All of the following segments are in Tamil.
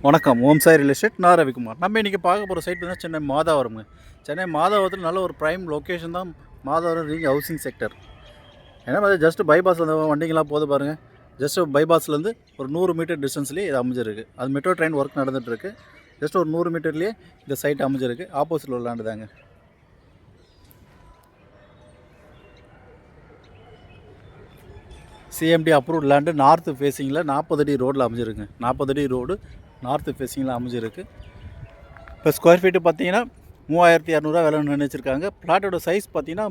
வணக்கம். ஓம் சாய் ரியல் எஸ்டேட். நான் ரவிக்குமார். நம்ம இன்றைக்கி பார்க்க போகிற சைட் பார்த்தீங்கன்னா சென்னை மாதாவரம்ங்க. சென்னை மாதாவரத்தில் நல்ல ஒரு ப்ரைம் லொக்கேஷன் தான் மாதாவரம் ரிங் ஹவுசிங் செக்டர். ஏன்னா அது ஜஸ்ட் பைபாஸில் வண்டிங்கெலாம் போது பாருங்கள். ஜஸ்ட் பைபாஸ்லேருந்து ஒரு 100 மீட்டர் டிஸ்டன்ஸ்லேயே இது அமைஞ்சிருக்கு. அது மெட்ரோ ட்ரெயின் ஒர்க் நடந்துகிட்ருக்கு. ஜஸ்ட் ஒரு 100 மீட்டர்லேயே இந்த சைட் அமைஞ்சிருக்கு. ஆப்போசிட்டில் ஒரு லேண்டு தாங்க. சிஎம்டி அப்ரூவ்ட் லேண்டு நார்த்து ஃபேஸிங்கில் 40 அடி ரோடில் அமைஞ்சிருக்கு. 40 அடி ரோடு நார்த்து ஃபேஸிங்கில் அமைஞ்சிருக்கு. இப்போ ஸ்கொயர் ஃபீட்டு பார்த்தீங்கன்னா 3200 விலை நிர்ணயிச்சிருக்காங்க. பிளாட்டோட சைஸ் பார்த்தீங்கன்னா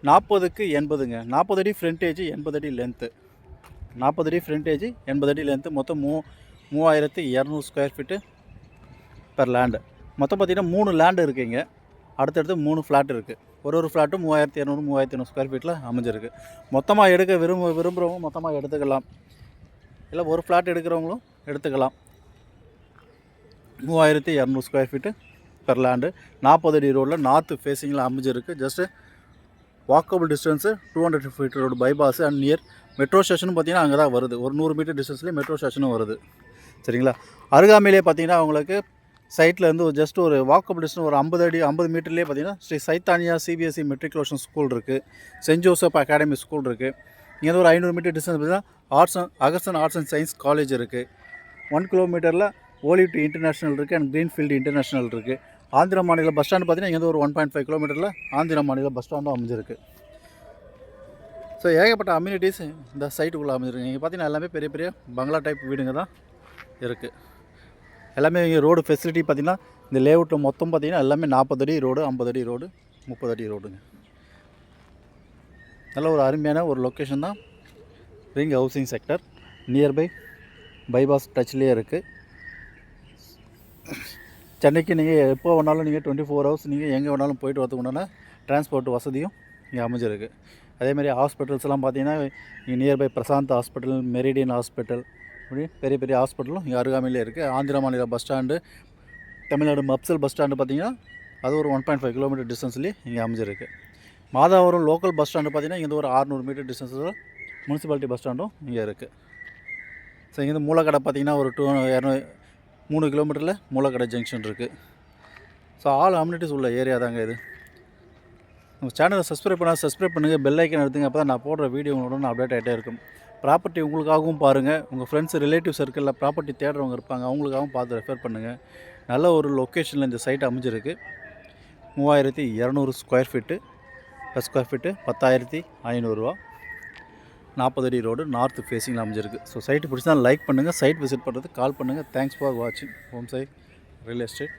40க்கு 80ங்க. 40 அடி ஃப்ரண்டேஜ், 80 அடி லென்த்து. 40 அடி ஃப்ரண்டேஜ், 80 அடி லென்த்து. மொத்தம் 3200 ஸ்கொயர் ஃபீட்டு பெர் லேண்டு. மொத்தம் பார்த்தீங்கன்னா 3 லேண்டு இருக்குங்க. அடுத்தடுத்து 3 ஃப்ளாட் இருக்குது. ஒரு ஃப்ளாட்டும் 3200 3500 ஸ்கொயர் ஃபீட்டில் அமைஞ்சிருக்கு. மொத்தமாக எடுக்க விரும்புகிறவங்க மொத்தமாக எடுத்துக்கலாம். இல்லை ஒரு ஃப்ளாட் எடுக்கிறவங்களும் எடுத்துக்கலாம். 3200 ஸ்கொயர் ஃபீட்டு பெர் லேண்டு 40 அடி ரோடில் நார்த்து ஃபேஸிங்கில் அமைஞ்சிருக்கு. Just walkable distance 200 feet road bypass and near metro ஸ்டேஷனும் பார்த்திங்கன்னா அங்கே தான் வருது. ஒரு 100 மீட்டர் டிஸ்டன்ஸ்லேயே மெட்ரோ ஸ்டேஷனும் வருது. சரிங்களா? அருகாமையிலே பார்த்திங்கன்னா அவங்களுக்கு சைட்லேருந்து ஜஸ்ட் ஒரு வாக்கபிள் டிஸ்டன்ஸ் ஒரு 50 மீட்டர்லேயே பார்த்திங்கன்னா ஸ்ரீ சைத்தானியா சிபிஎஸ்சி மெட்ரிகுலேஷன் ஸ்கூல் இருக்குது. சென்ட் ஜோசப் அகாடமி ஸ்கூல் இருக்குது. இங்கே ஒரு 500 மீட்டர் டிஸ்டன்ஸ் பார்த்திங்கன்னா அகஸ்டன் ஆர்ட்ஸ் அண்ட் சயின்ஸ் காலேஜ் இருக்குது. 1 கிலோமீட்டரில் ஓலிவ்டி இன்டர்நேஷ்னல் இருக்குது அண்ட் க்ரீன்ஃபீல்டு இன்டர்நேஷ்னல் இருக்குது. ஆந்திரா மாநில பஸ் ஸ்டாண்டு பார்த்திங்கன்னா இங்கே ஒரு 1.5 கிலோமீட்டரில் ஆந்திரா மாநில பஸ் ஸ்டாண்டும் அமைஞ்சிருக்கு. ஸோ ஏகப்பட்ட அம்யூனிட்டிஸ் இந்த சைட்டுக்குள்ளே அமைஞ்சிருக்கு. இங்கே பார்த்திங்கன்னா எல்லாமே பெரிய பெரிய பங்களா டைப் வீடுங்க தான் இருக்குது. எல்லாமே இங்கே ரோடு ஃபெசிலிட்டி பார்த்திங்கன்னா இந்த லேஅவுட்டில் மொத்தம் பார்த்திங்கன்னா எல்லாமே 40 அடி ரோடு, 50 அடி ரோடு, 30 அடி ரோடுங்க. நல்ல ஒரு அருமையான ஒரு லொக்கேஷன் தான் ring housing sector. Nearby bypass டச்லேயே இருக்குது. சென்னைக்கு நீங்கள் எப்போ வேணாலும் நீங்கள் 24 ஹவர்ஸ் நீங்கள் எங்கே வேணாலும் போயிட்டு வரதுக்கு உண்டான டிரான்ஸ்போர்ட் வசதியும் இங்கே அமைஞ்சிருக்கு. அதேமாதிரி ஹாஸ்பிட்டல்ஸ்லாம் பார்த்திங்கன்னா இங்கே nearby Prashanth hospital, Meridian hospital, இப்படி பெரிய பெரிய ஹாஸ்பிட்டலும் இங்கே அருகாமையிலே இருக்குது. ஆந்திரா மாநில bus stand, Tamil Nadu mofussil bus stand பார்த்திங்கன்னா அது ஒரு 1.5 கிலோமீட்டர் டிஸ்டன்ஸ்லேயே இங்கே அமைஞ்சிருக்கு. மாதாவரம் லோக்கல் பஸ் ஸ்டாண்டு பார்த்திங்கன்னா இங்கே ஒரு 600 மீட்டர் டிஸ்டன்ஸில் முனிசிபாலிட்டி பஸ் ஸ்டாண்டும் இங்கே இருக்குது. ஸோ இங்கேருந்து மூலக்கடை பார்த்திங்கன்னா ஒரு 3 கிலோமீட்டரில் மூலக்கடை ஜங்ஷன் இருக்குது. ஸோ ஆல் அம்யூனிட்டிஸ் உள்ள ஏரியா தாங்க இது. உங்கள் சேனலை சப்ஸ்கிரைப் பண்ணுங்கள், பெல் ஐக்கன் எடுத்துங்க. அப்போ தான் நான் போடுற வீடியோ உங்களோட அப்டேட் ஆகிட்டே இருக்கும். ப்ராப்பர்ட்டி உங்களுக்காகவும் பாருங்கள். உங்கள் ஃப்ரெண்ட்ஸ் ரிலேட்டிவ் சர்க்கிளில் ப்ராப்பர்ட்டி தேடுறவங்க இருப்பாங்க, அவங்களுக்காகவும் பார்த்து ரெஃபர் பண்ணுங்கள். நல்ல ஒரு லொக்கேஷனில் இந்த சைட் அமைஞ்சிருக்கு. 3200 ஸ்கொயர் ஃபீட்டு. ஸ்கொயர் ஃபீட்டு 10,500 40 அடி ரோடு நார்த் ஃபேஸிங்கில் அமைஞ்சிருக்கு. ஸோ சைட்டு பிடிச்சா லைக் பண்ணுங்கள். சைட் விசிட் பண்ணுறதுக்கு கால் பண்ணுங்கள். தேங்க்ஸ் ஃபார் வாட்சிங். ஓம் சாய் ரியல் எஸ்டேட்.